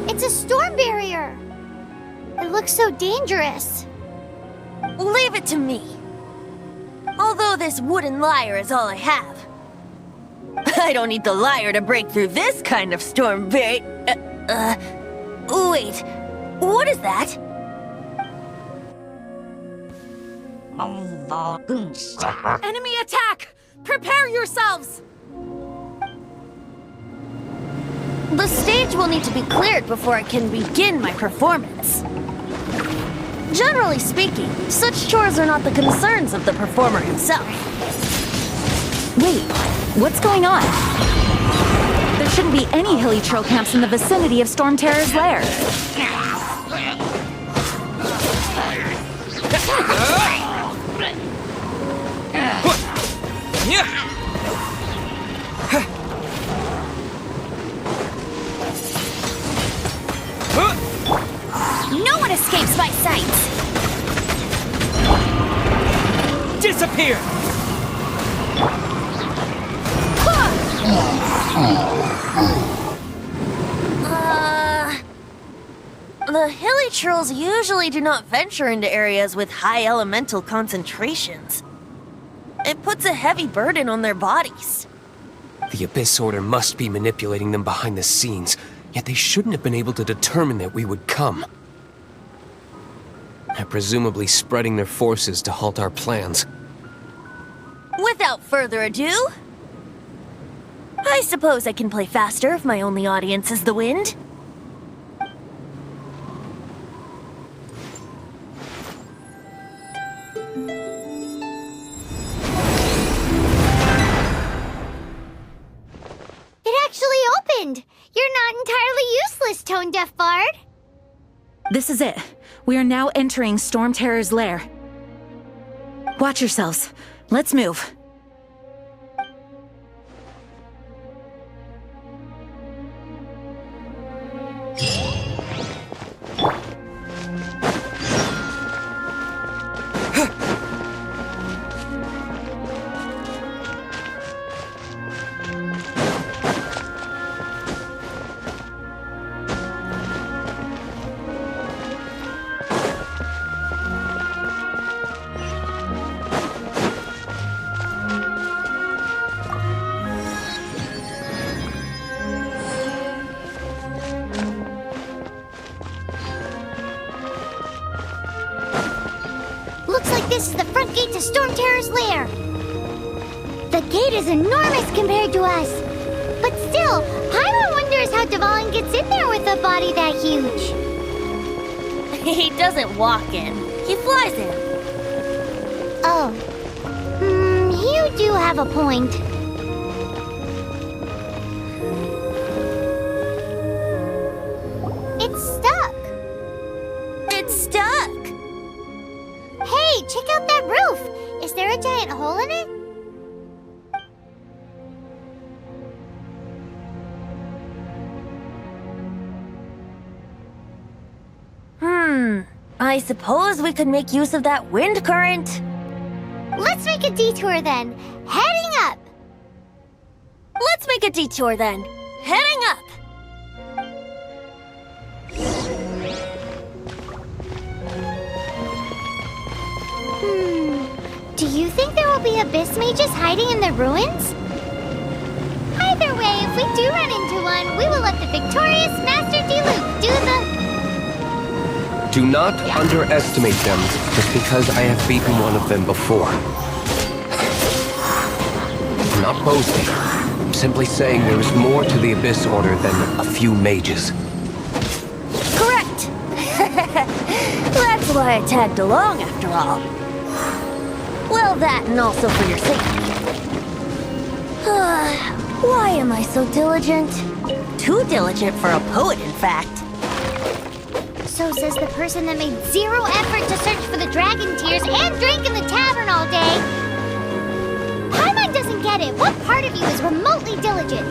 It's a storm barrier! It looks so dangerous. Leave it to me. Although this wooden lyre is all I have. I don't need the lyre to break through this kind of storm wait, what is that? Enemy attack! Prepare yourselves! The stage will need to be cleared before I can begin my performance. Generally speaking, such chores are not the concerns of the performer himself. Wait, what's going on? There shouldn't be any hilly troll camps in the vicinity of Stormterror's lair. No one escapes my sight! Disappear! The hilly trolls usually do not venture into areas with high elemental concentrations. It puts a heavy burden on their bodies. The Abyss Order must be manipulating them behind the scenes, yet they shouldn't have been able to determine that we would come. They're presumably spreading their forces to halt our plans. Without further ado, I suppose I can play faster if my only audience is the wind. It actually opened! You're not entirely useless, Tone Deaf Bard! This is it. We are now entering Stormterror's lair. Watch yourselves. Let's move. Looks like this is the front gate to Stormterror's lair. The gate is enormous compared to us. But still, Paimon wonders how Dvalin gets in there with a body that huge. He doesn't walk in, he flies in. Oh. You do have a point. It's stuck. It's stuck. Hey, check out that roof! Is there a giant hole in it? I suppose we could make use of that wind current. Let's make a detour then. Heading up! Let's make a detour then. Heading up! Do you think there will be abyss mages hiding in the ruins? Either way, if we do run into one, we will let the victorious Master Diluc do the... Do not underestimate them just because I have beaten one of them before. I'm not boasting. I'm simply saying there is more to the Abyss Order than a few mages. Correct! That's why I tagged along after all. Well, that and also for your safety. Why am I so diligent? Too diligent for a poet, in fact. So says the person that made zero effort to search for the dragon tears and drank in the tavern all day. Paimon doesn't get it. What part of you is remotely diligent?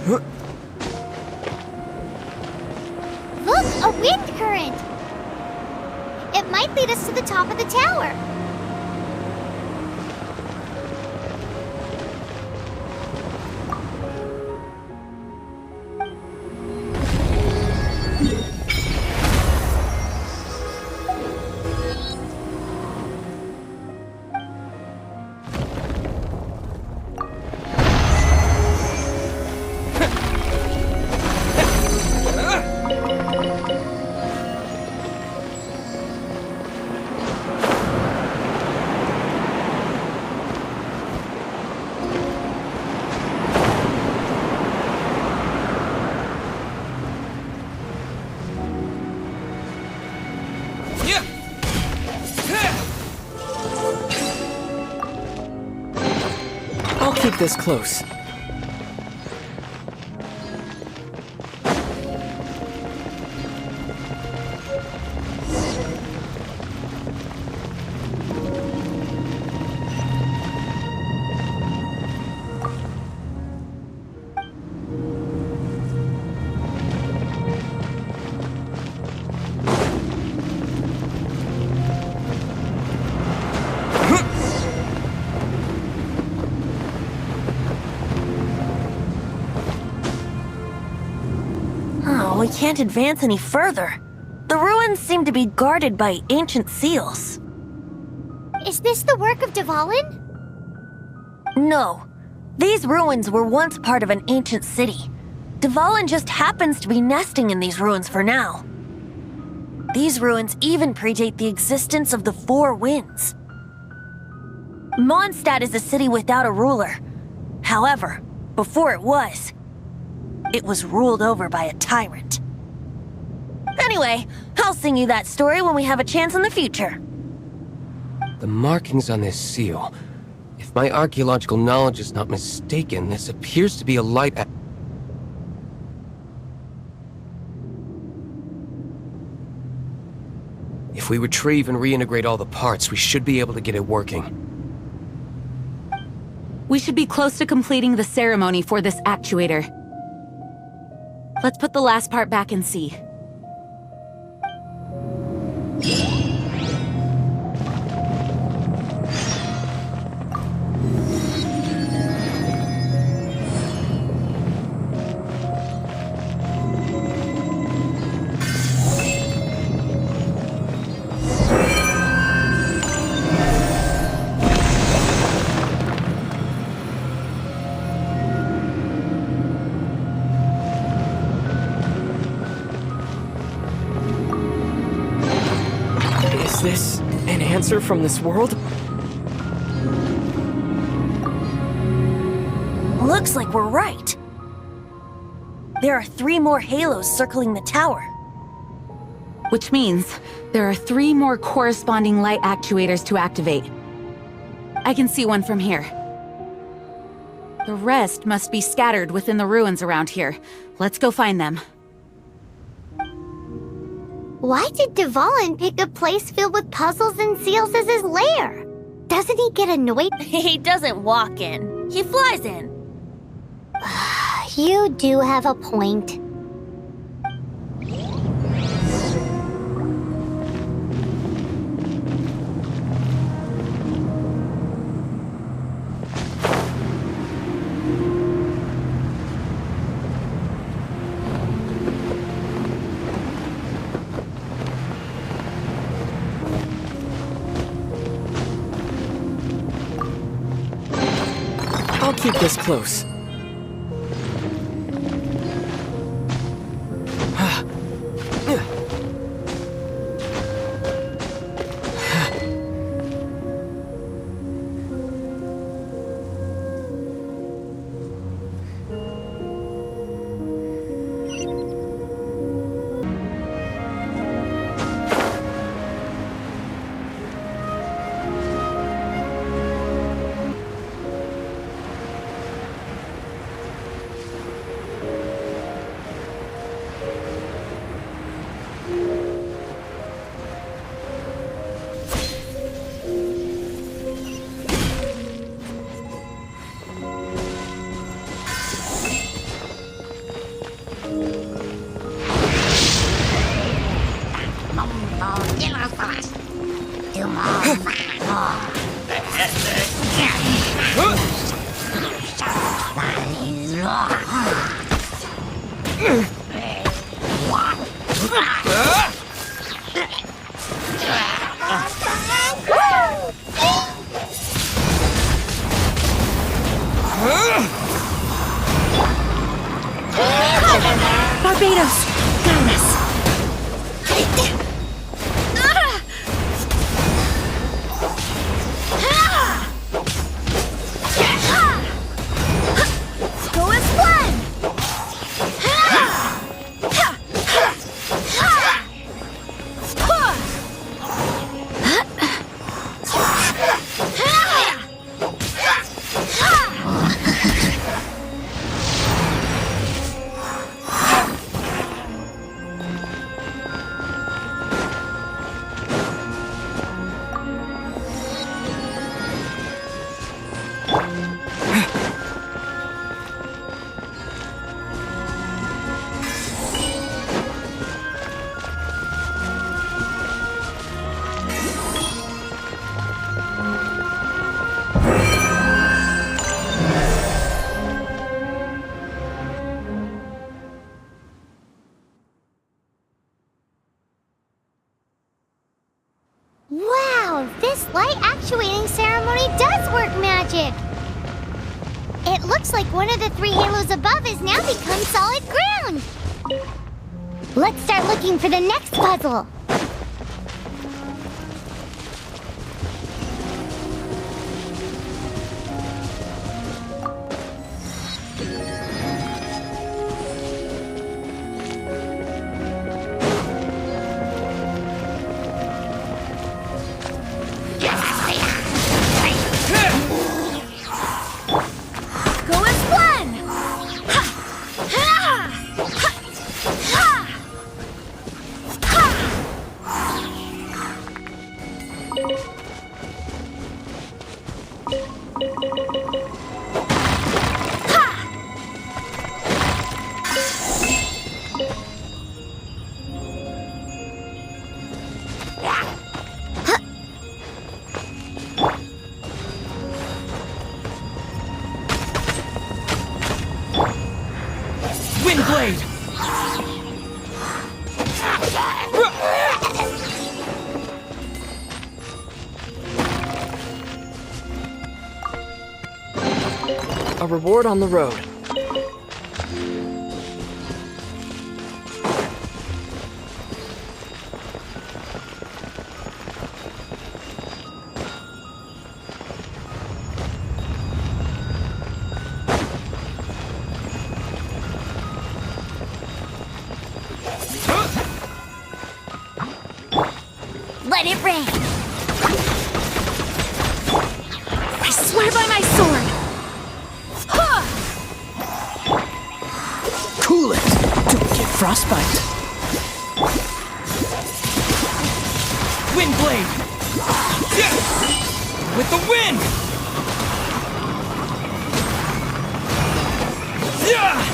Look, a wind current! It might lead us to the top of the tower. I'll keep this close. Oh, we can't advance any further. The ruins seem to be guarded by ancient seals. Is this the work of Dvalin? No. These ruins were once part of an ancient city. Dvalin just happens to be nesting in these ruins for now. These ruins even predate the existence of the Four Winds. Mondstadt is a city without a ruler. However, before it was ruled over by a tyrant. Anyway, I'll sing you that story when we have a chance in the future. The markings on this seal. If my archaeological knowledge is not mistaken, this appears to be a light at... If we retrieve and reintegrate all the parts, we should be able to get it working. We should be close to completing the ceremony for this actuator. Let's put the last part back and see. Is this an answer from this world? Looks like we're right. There are 3 more halos circling the tower. Which means there are 3 more corresponding light actuators to activate. I can see one from here. The rest must be scattered within the ruins around here. Let's go find them. Why did Dvalin pick a place filled with puzzles and seals as his lair? Doesn't he get annoyed? He doesn't walk in. He flies in. You do have a point. I'll keep this close. Barbados! Guide us! Go as one! Wow, this light actuating ceremony does work magic! It looks like one of the three halos above has now become solid ground! Let's start looking for the next puzzle! Go as one! Windblade! A reward on the road. Let it rain! I swear by my sword! Ha! Frostbite. Windblade! Yeah! With the wind! Yeah!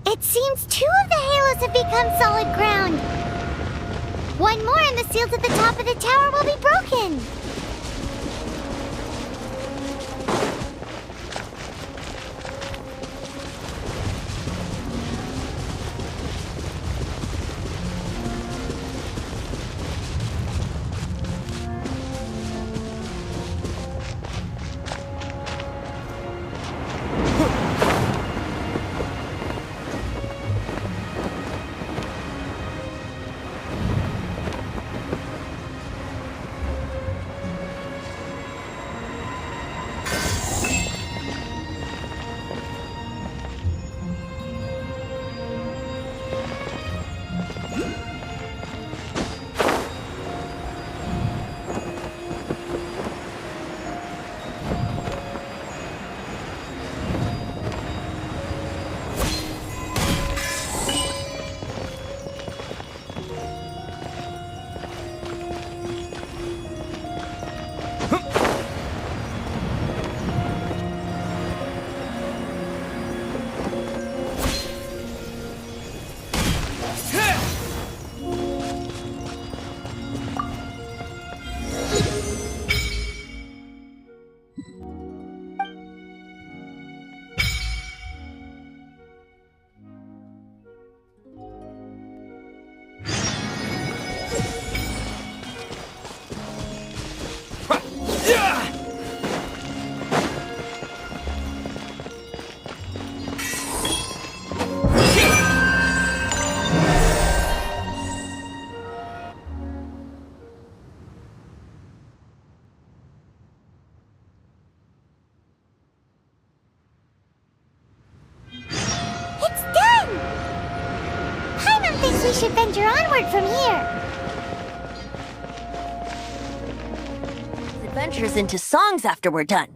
It seems 2 of the halos have become solid ground. One more and the seals at the top of the tower will be broken. We should venture onward from here. Adventures into songs after we're done.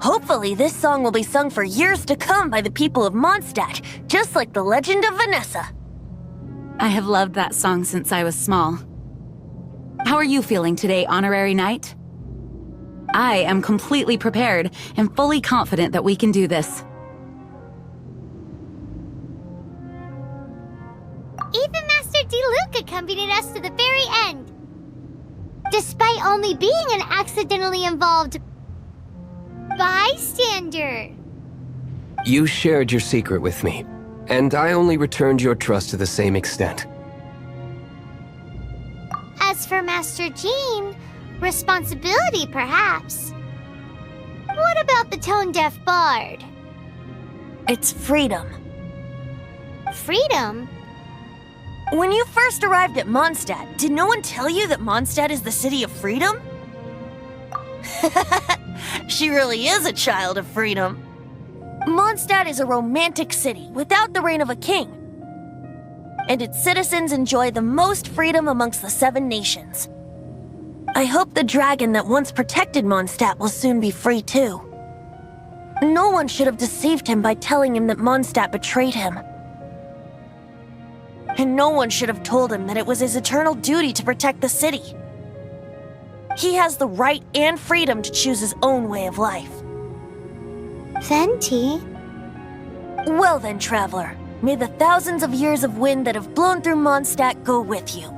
Hopefully, this song will be sung for years to come by the people of Mondstadt, just like the legend of Vanessa. I have loved that song since I was small. How are you feeling today, Honorary Knight? I am completely prepared and fully confident that we can do this. Even Master Diluc accompanied us to the very end. Despite only being an accidentally involved bystander. You shared your secret with me, and I only returned your trust to the same extent. As for Master Jean, responsibility, perhaps. What about the tone-deaf bard? It's freedom. Freedom? When you first arrived at Mondstadt, did no one tell you that Mondstadt is the city of freedom? She really is a child of freedom. Mondstadt is a romantic city without the reign of a king. And its citizens enjoy the most freedom amongst the 7 nations. I hope the dragon that once protected Mondstadt will soon be free too. No one should have deceived him by telling him that Mondstadt betrayed him. And no one should have told him that it was his eternal duty to protect the city. He has the right and freedom to choose his own way of life. Venti? Well then, traveler, may the thousands of years of wind that have blown through Mondstadt go with you.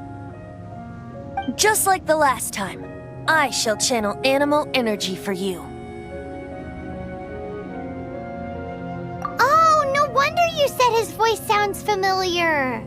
Just like the last time, I shall channel animal energy for you. Oh, no wonder you said his voice sounds familiar.